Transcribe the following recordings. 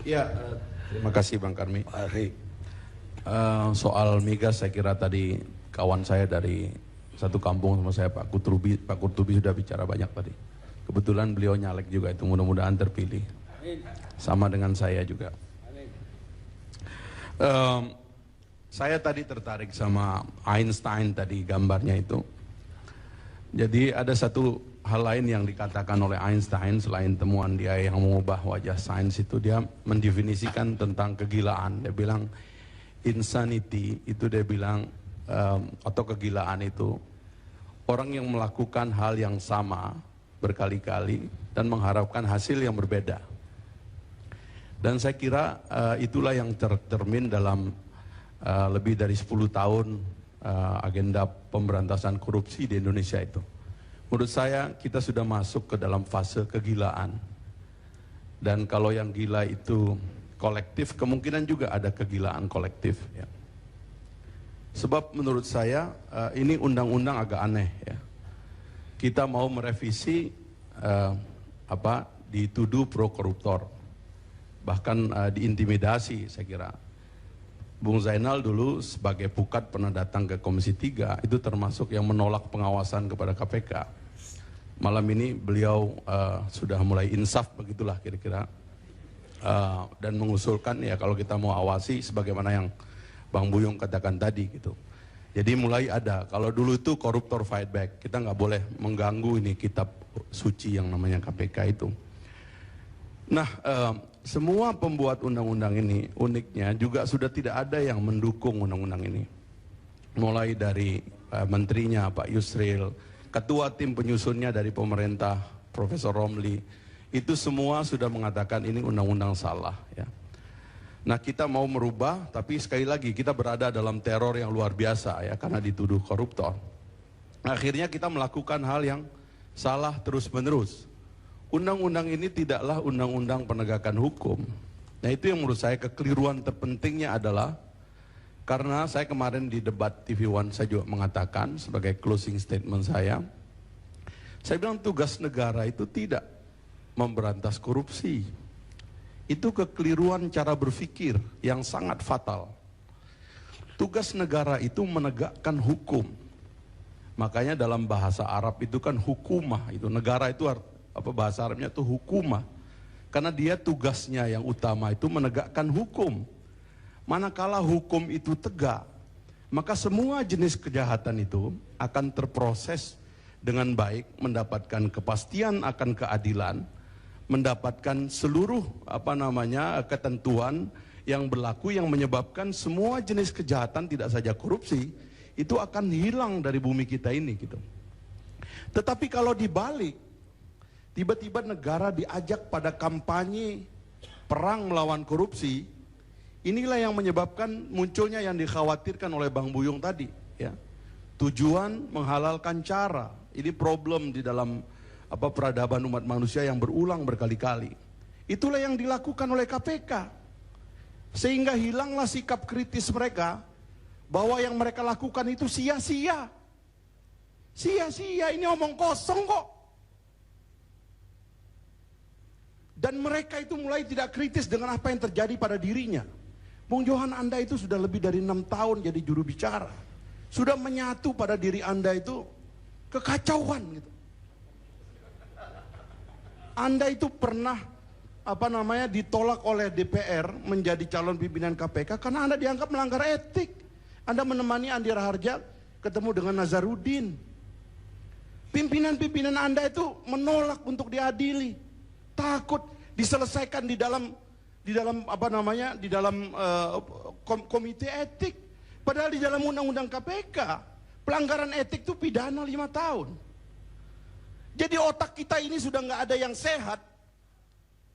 Ya, terima kasih Bang Karmi. Soal migas saya kira tadi kawan saya dari satu kampung sama saya Pak Kurtubi sudah bicara banyak tadi. Kebetulan beliau nyalek juga itu, mudah-mudahan terpilih. Sama dengan saya juga. Saya tadi tertarik sama Einstein tadi gambarnya itu. Jadi ada satu hal lain yang dikatakan oleh Einstein selain temuan dia yang mengubah wajah sains itu, dia mendefinisikan tentang kegilaan. Dia bilang insanity itu dia bilang atau kegilaan itu orang yang melakukan hal yang sama berkali-kali dan mengharapkan hasil yang berbeda. Dan saya kira itulah yang tercermin dalam lebih dari 10 tahun agenda pemberantasan korupsi di Indonesia itu. Menurut saya kita sudah masuk ke dalam fase kegilaan. Dan kalau yang gila itu kolektif, kemungkinan juga ada kegilaan kolektif. Ya. Sebab menurut saya ini undang-undang agak aneh. Ya. Kita mau merevisi dituduh pro koruptor, bahkan diintimidasi saya kira. Bung Zainal dulu sebagai pukat pernah datang ke Komisi 3, itu termasuk yang menolak pengawasan kepada KPK. Malam ini beliau sudah mulai insaf begitulah kira-kira, dan mengusulkan ya kalau kita mau awasi sebagaimana yang Bang Buyung katakan tadi gitu. Jadi mulai ada, kalau dulu itu koruptor fight back, kita nggak boleh mengganggu ini kitab suci yang namanya KPK itu. Nah, semua pembuat undang-undang ini uniknya juga sudah tidak ada yang mendukung undang-undang ini. Mulai dari menterinya Pak Yusril, ketua tim penyusunnya dari pemerintah Profesor Romli, itu semua sudah mengatakan ini undang-undang salah. Ya. Nah kita mau merubah, tapi sekali lagi kita berada dalam teror yang luar biasa ya karena dituduh koruptor. Akhirnya kita melakukan hal yang salah terus-menerus. Undang-undang ini tidaklah undang-undang penegakan hukum. Nah itu yang menurut saya kekeliruan terpentingnya adalah, karena saya kemarin di debat TV One saya juga mengatakan sebagai closing statement saya bilang tugas negara itu tidak memberantas korupsi. Itu kekeliruan cara berpikir yang sangat fatal. Tugas negara itu menegakkan hukum. Makanya dalam bahasa Arab itu kan hukumah, itu negara itu bahasa Arabnya itu hukumah. Karena dia tugasnya yang utama itu menegakkan hukum. Manakala hukum itu tegak, maka semua jenis kejahatan itu akan terproses dengan baik, mendapatkan kepastian akan keadilan, mendapatkan seluruh ketentuan yang berlaku yang menyebabkan semua jenis kejahatan, tidak saja korupsi, itu akan hilang dari bumi kita ini gitu. Tetapi kalau dibalik, tiba-tiba negara diajak pada kampanye perang melawan korupsi, inilah yang menyebabkan munculnya yang dikhawatirkan oleh Bang Buyung tadi. Ya. Tujuan menghalalkan cara, ini problem di dalam peradaban umat manusia yang berulang berkali-kali. Itulah yang dilakukan oleh KPK. Sehingga hilanglah sikap kritis mereka, bahwa yang mereka lakukan itu sia-sia. Sia-sia, ini omong kosong kok. Dan mereka itu mulai tidak kritis dengan apa yang terjadi pada dirinya. Bung Johan, Anda itu sudah lebih dari 6 tahun jadi juru bicara. Sudah menyatu pada diri Anda itu kekacauan gitu. Anda itu pernah ditolak oleh DPR menjadi calon pimpinan KPK karena Anda dianggap melanggar etik. Anda menemani Andi Raharja ketemu dengan Nazarudin. Pimpinan-pimpinan Anda itu menolak untuk diadili. Takut diselesaikan di dalam komite etik. Padahal di dalam undang-undang KPK pelanggaran etik itu pidana 5 tahun. Jadi otak kita ini sudah nggak ada yang sehat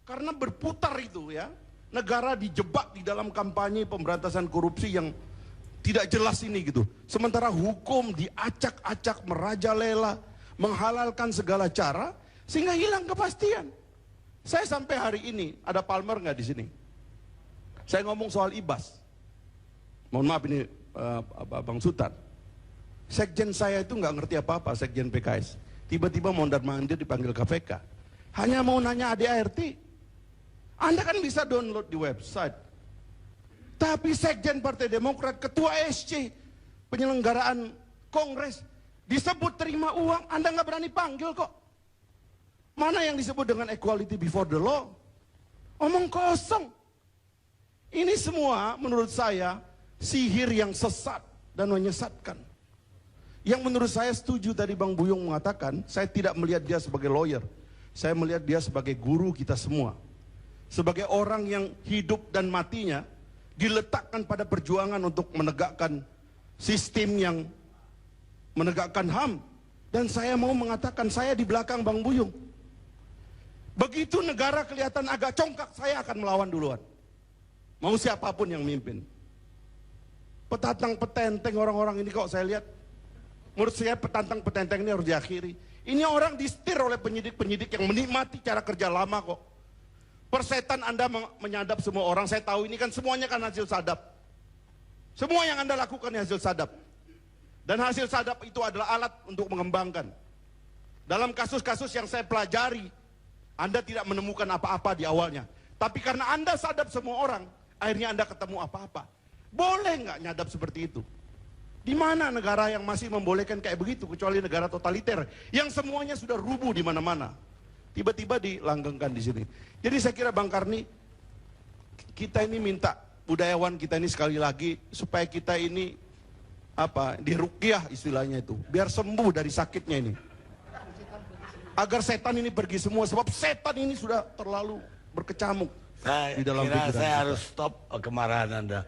karena berputar itu ya. Negara dijebak di dalam kampanye pemberantasan korupsi yang tidak jelas ini gitu. Sementara hukum diacak-acak, merajalela, menghalalkan segala cara sehingga hilang kepastian. Saya sampai hari ini, ada Palmer nggak di sini? Saya ngomong soal IBAS. Mohon maaf ini Bang Sutan. Sekjen saya itu nggak ngerti apa-apa, sekjen PKS. Tiba-tiba mondar-mandir dipanggil KPK. Hanya mau nanya ADART. Anda kan bisa download di website. Tapi Sekjen Partai Demokrat, Ketua SC, penyelenggaraan Kongres, disebut terima uang, Anda nggak berani panggil kok. Mana yang disebut dengan equality before the law? Omong kosong. Ini semua menurut saya sihir yang sesat dan menyesatkan. Yang menurut saya setuju tadi Bang Buyung mengatakan, saya tidak melihat dia sebagai lawyer. Saya melihat dia sebagai guru kita semua. Sebagai orang yang hidup dan matinya diletakkan pada perjuangan untuk menegakkan sistem yang menegakkan HAM. Dan saya mau mengatakan saya di belakang Bang Buyung. Begitu negara kelihatan agak congkak, saya akan melawan duluan. Mau siapapun yang mimpin. Petantang petenteng orang-orang ini kok saya lihat. Menurut saya petantang petenteng ini harus diakhiri. Ini orang disetir oleh penyidik-penyidik yang menikmati cara kerja lama kok. Persetan Anda menyadap semua orang, saya tahu ini kan semuanya kan hasil sadap. Semua yang Anda lakukan hasil sadap. Dan hasil sadap itu adalah alat untuk mengembangkan. Dalam kasus-kasus yang saya pelajari, Anda tidak menemukan apa-apa di awalnya. Tapi karena Anda sadap semua orang, akhirnya Anda ketemu apa-apa. Boleh nggak nyadap seperti itu? Di mana negara yang masih membolehkan kayak begitu, kecuali negara totaliter yang semuanya sudah rubuh di mana-mana. Tiba-tiba dilanggengkan di sini. Jadi saya kira Bang Karni, kita ini minta budayawan kita ini sekali lagi supaya kita ini diruqyah istilahnya itu, biar sembuh dari sakitnya ini. Agar setan ini pergi semua, sebab setan ini sudah terlalu berkecamuk di dalam pikiran saya kita. harus stop kemarahan Anda.